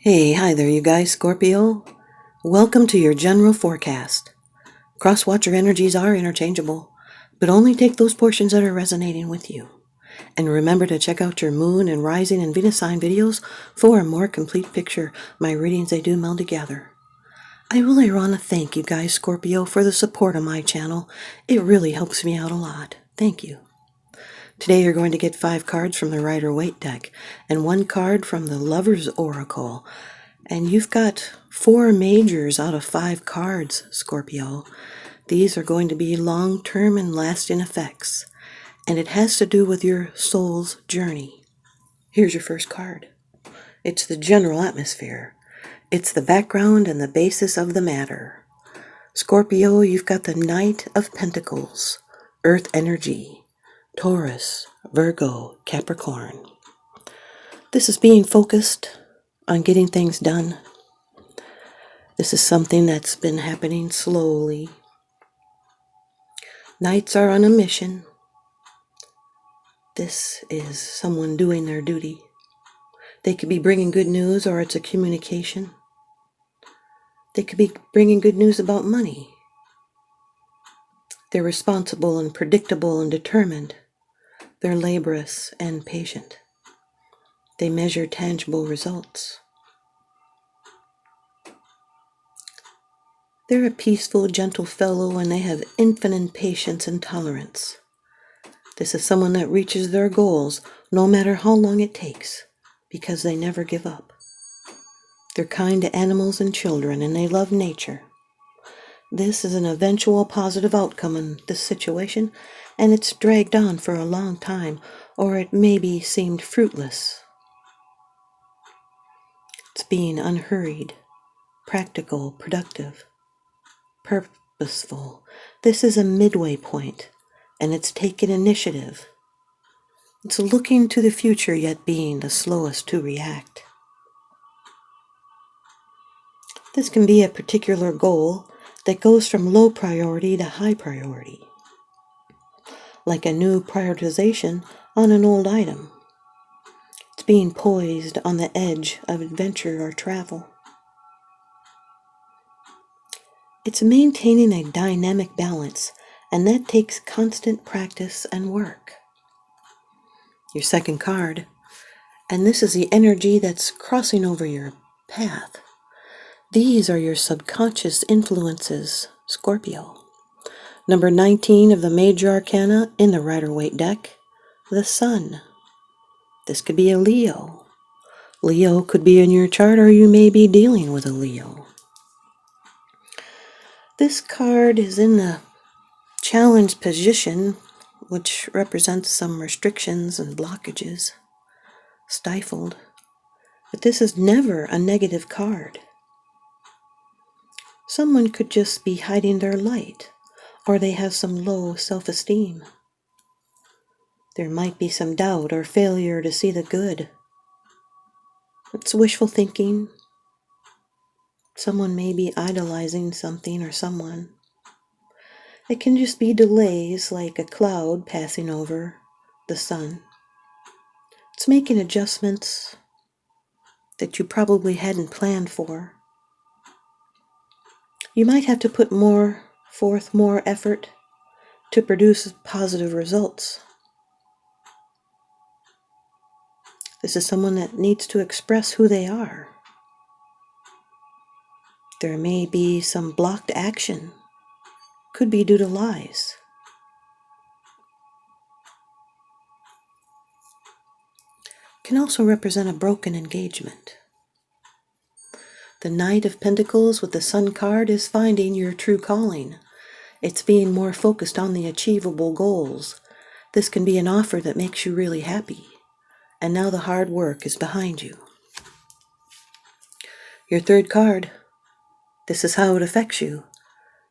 Hi there, you guys, Scorpio. Welcome to your general forecast. Cross-watcher energies are interchangeable, but only take those portions that are resonating with you. And remember to check out your moon and rising and Venus sign videos for a more complete picture. My readings, they do meld together. I really want to thank you guys, Scorpio, for the support on my channel. It really helps me out a lot. Thank you. Today you're going to get 5 cards from the Rider-Waite deck and 1 card from the Lover's Oracle. And you've got 4 majors out of 5 cards, Scorpio. These are going to be long-term and lasting effects. And it has to do with your soul's journey. Here's your first card. It's the general atmosphere. It's the background and the basis of the matter. Scorpio, you've got the Knight of Pentacles, Earth energy. Taurus, Virgo, Capricorn. This is being focused on getting things done. This is something that's been happening slowly. Knights are on a mission. This is someone doing their duty. They could be bringing good news, or it's a communication. They could be bringing good news about money. They're responsible and predictable and determined. They're laborious and patient. They measure tangible results. They're a peaceful, gentle fellow, and they have infinite patience and tolerance. This is someone that reaches their goals no matter how long it takes, because they never give up. They're kind to animals and children, and they love nature. This is an eventual positive outcome in this situation, and it's dragged on for a long time, or it maybe seemed fruitless. It's being unhurried, practical, productive, purposeful. This is a midway point, and it's taking initiative. It's looking to the future, yet being the slowest to react. This can be a particular goal that goes from low priority to high priority, like a new prioritization on an old item. It's being poised on the edge of adventure or travel. It's maintaining a dynamic balance, and that takes constant practice and work. Your second card, and this is the energy that's crossing over your path. These are your subconscious influences, Scorpio. Number 19 of the Major Arcana in the Rider-Waite deck, the Sun. This could be a Leo. Leo could be in your chart, or you may be dealing with a Leo. This card is in the challenged position, which represents some restrictions and blockages, stifled. But this is never a negative card. Someone could just be hiding their light, or they have some low self-esteem. There might be some doubt or failure to see the good. It's wishful thinking. Someone may be idolizing something or someone. It can just be delays, like a cloud passing over the sun. It's making adjustments that you probably hadn't planned for. You might have to put forth more effort to produce positive results. This is someone that needs to express who they are. There may be some blocked action. Could be due to lies. Can also represent a broken engagement. The Knight of Pentacles with the Sun card is finding your true calling. It's being more focused on the achievable goals. This can be an offer that makes you really happy. And now the hard work is behind you. Your third card. This is how it affects you.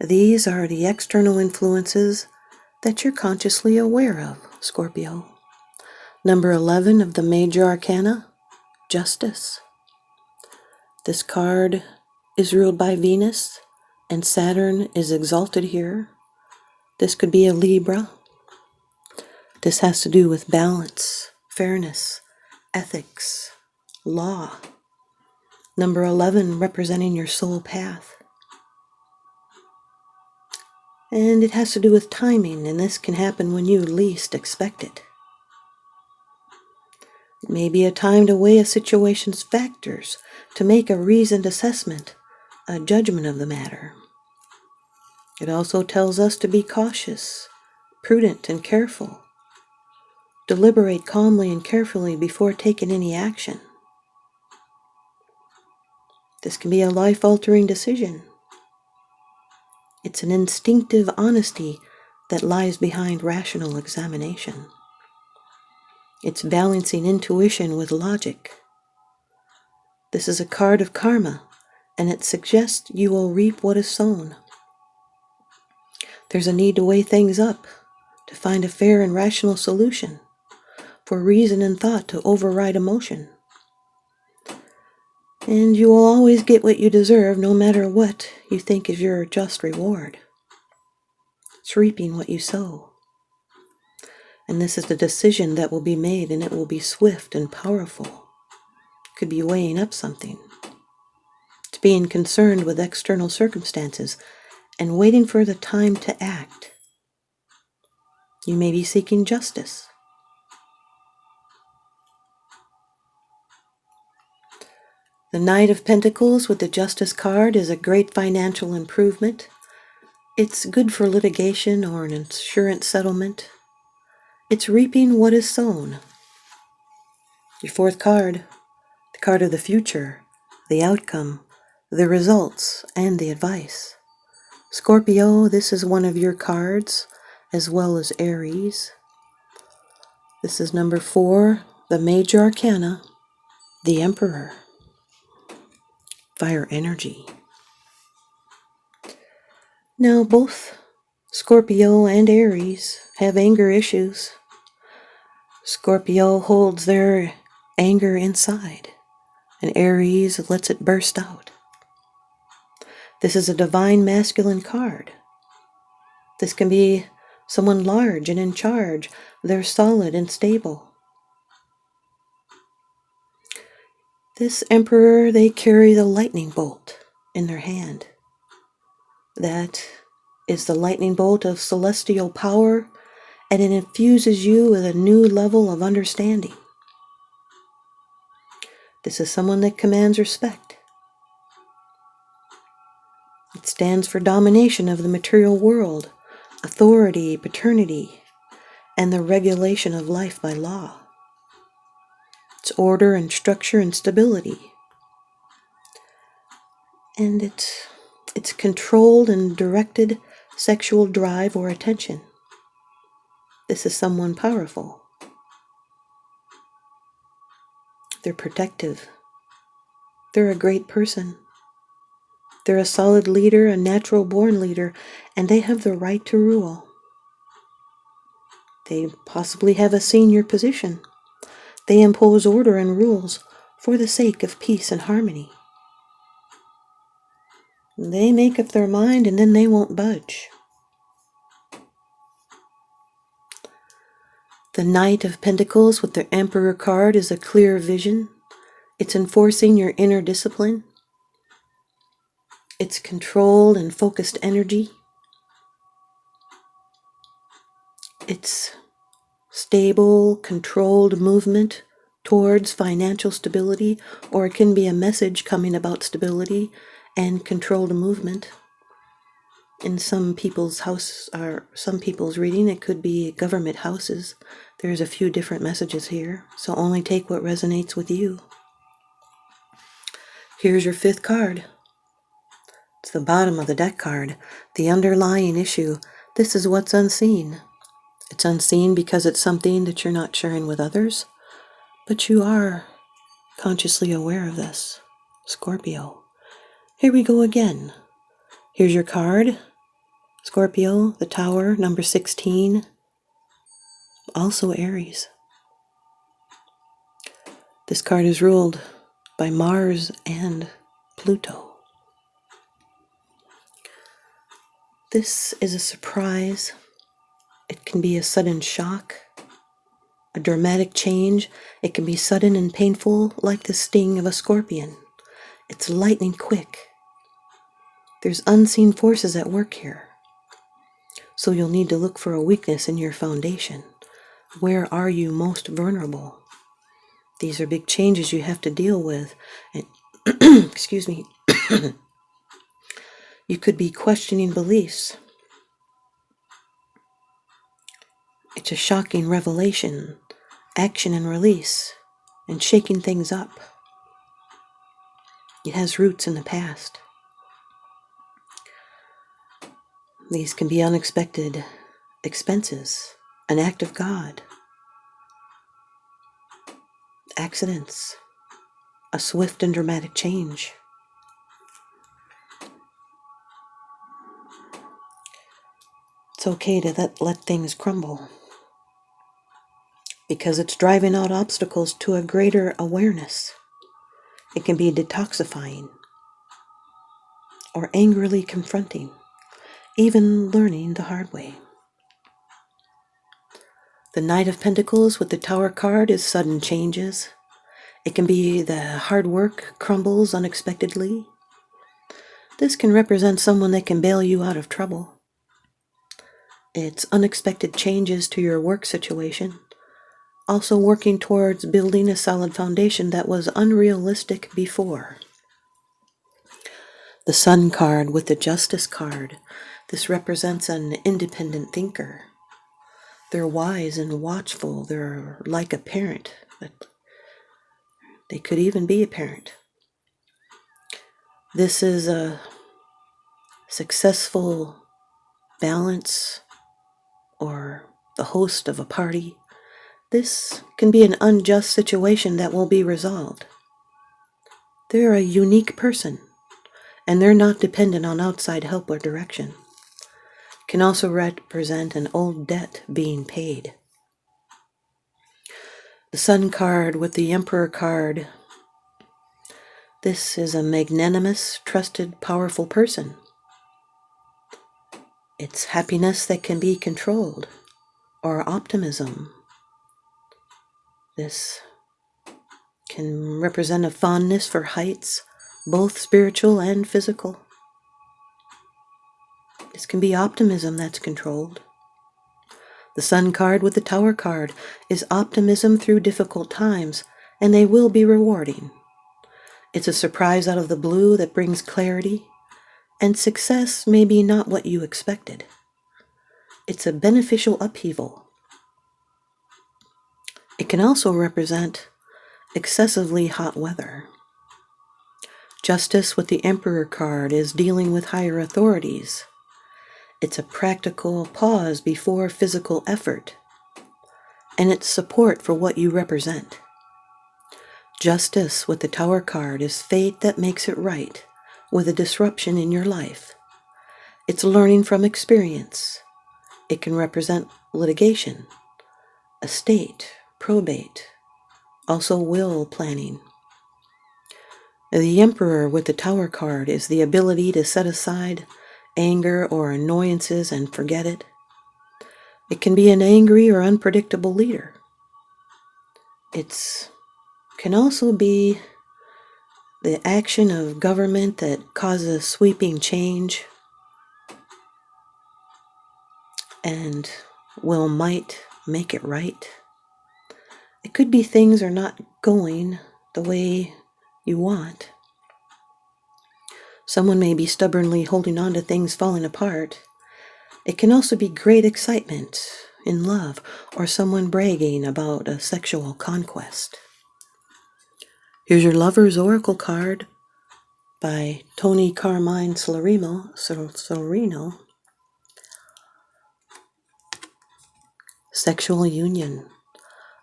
These are the external influences that you're consciously aware of, Scorpio. Number 11 of the Major Arcana, Justice. This card is ruled by Venus, and Saturn is exalted here. This could be a Libra. This has to do with balance, fairness, ethics, law. Number 11 representing your soul path. And it has to do with timing, and this can happen when you least expect it. It may be a time to weigh a situation's factors, to make a reasoned assessment, a judgment of the matter. It also tells us to be cautious, prudent, and careful. Deliberate calmly and carefully before taking any action. This can be a life-altering decision. It's an instinctive honesty that lies behind rational examination. It's balancing intuition with logic. This is a card of karma, and it suggests you will reap what is sown. There's a need to weigh things up, to find a fair and rational solution, for reason and thought to override emotion. And you will always get what you deserve, no matter what you think is your just reward. It's reaping what you sow. And this is the decision that will be made, and it will be swift and powerful. It could be weighing up something. It's being concerned with external circumstances and waiting for the time to act. You may be seeking justice. The Knight of Pentacles with the Justice card is a great financial improvement. It's good for litigation or an insurance settlement. It's reaping what is sown. Your fourth card, the card of the future, the outcome, the results, and the advice. Scorpio, this is one of your cards, as well as Aries. This is number 4, the Major Arcana, the Emperor. Fire energy. Now, both Scorpio and Aries have anger issues. Scorpio holds their anger inside, and Aries lets it burst out. This is a divine masculine card. This can be someone large and in charge. They're solid and stable. This Emperor, they carry the lightning bolt in their hand. That is the lightning bolt of celestial power, and it infuses you with a new level of understanding. This is someone that commands respect. It stands for domination of the material world, authority, paternity, and the regulation of life by law. It's order and structure and stability. And it's controlled and directed sexual drive or attention. This is someone powerful. They're protective. They're a great person. They're a solid leader, a natural-born leader, and they have the right to rule. They possibly have a senior position. They impose order and rules for the sake of peace and harmony. They make up their mind and then they won't budge. The Knight of Pentacles with the Emperor card is a clear vision. It's enforcing your inner discipline. It's controlled and focused energy. It's stable, controlled movement towards financial stability, or it can be a message coming about stability and controlled movement. In some people's house or some people's reading, it could be government houses. There's a few different messages here, so only take what resonates with you. Here's your 5th card. It's the bottom of the deck card, the underlying issue. This is what's unseen. It's unseen because it's something that you're not sharing with others, but you are consciously aware of this, Scorpio. Here we go again. Here's your card, Scorpio, the Tower, number 16, also Aries. This card is ruled by Mars and Pluto. This is a surprise. It can be a sudden shock, a dramatic change. It can be sudden and painful, like the sting of a scorpion. It's lightning quick. There's unseen forces at work here. So you'll need to look for a weakness in your foundation. Where are you most vulnerable? These are big changes you have to deal with. And excuse me. You could be questioning beliefs. It's a shocking revelation, action and release, and shaking things up. It has roots in the past. These can be unexpected expenses, an act of God, accidents, a swift and dramatic change. It's okay to let things crumble because it's driving out obstacles to a greater awareness. It can be detoxifying or angrily confronting, even learning the hard way. The Knight of Pentacles with the Tower card is sudden changes. It can be the hard work crumbles unexpectedly. This can represent someone that can bail you out of trouble. It's unexpected changes to your work situation. Also working towards building a solid foundation that was unrealistic before. The Sun card with the Justice card. This represents an independent thinker. They're wise and watchful. They're like a parent. But they could even be a parent. This is a successful balance or the host of a party. This can be an unjust situation that will be resolved. They're a unique person, and they're not dependent on outside help or direction. Can also represent an old debt being paid. The Sun card with the Emperor card. This is a magnanimous, trusted, powerful person. It's happiness that can be controlled, or optimism. This can represent a fondness for heights, both spiritual and physical. This can be optimism that's controlled. The Sun card with the Tower card is optimism through difficult times, and they will be rewarding. It's a surprise out of the blue that brings clarity, and success may be not what you expected. It's a beneficial upheaval. It can also represent excessively hot weather. Justice with the Emperor card is dealing with higher authorities. It's a practical pause before physical effort, and it's support for what you represent. Justice with the Tower card is fate that makes it right with a disruption in your life. It's learning from experience. It can represent litigation, estate, probate, also will planning. The Emperor with the Tower card is the ability to set aside anger or annoyances and forget it. It can be an angry or unpredictable leader. It can also be the action of government that causes sweeping change and might make it right. It could be things are not going the way you want. Someone may be stubbornly holding on to things falling apart. It can also be great excitement in love or someone bragging about a sexual conquest. Here's your Lover's Oracle card by Tony Carmine Sorrino. Sexual union.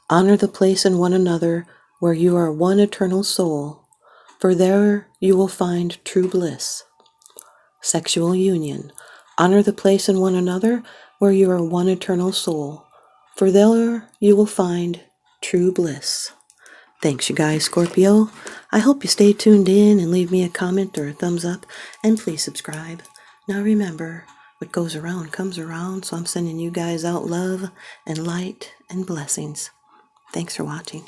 Honor the place in one another where you are one eternal soul, for there you will find true bliss. Sexual union. Honor the place in one another where you are one eternal soul, for there you will find true bliss. Thanks, you guys, Scorpio. I hope you stay tuned in and leave me a comment or a thumbs up, and please subscribe. Now remember, what goes around comes around, so I'm sending you guys out love and light and blessings. Thanks for watching.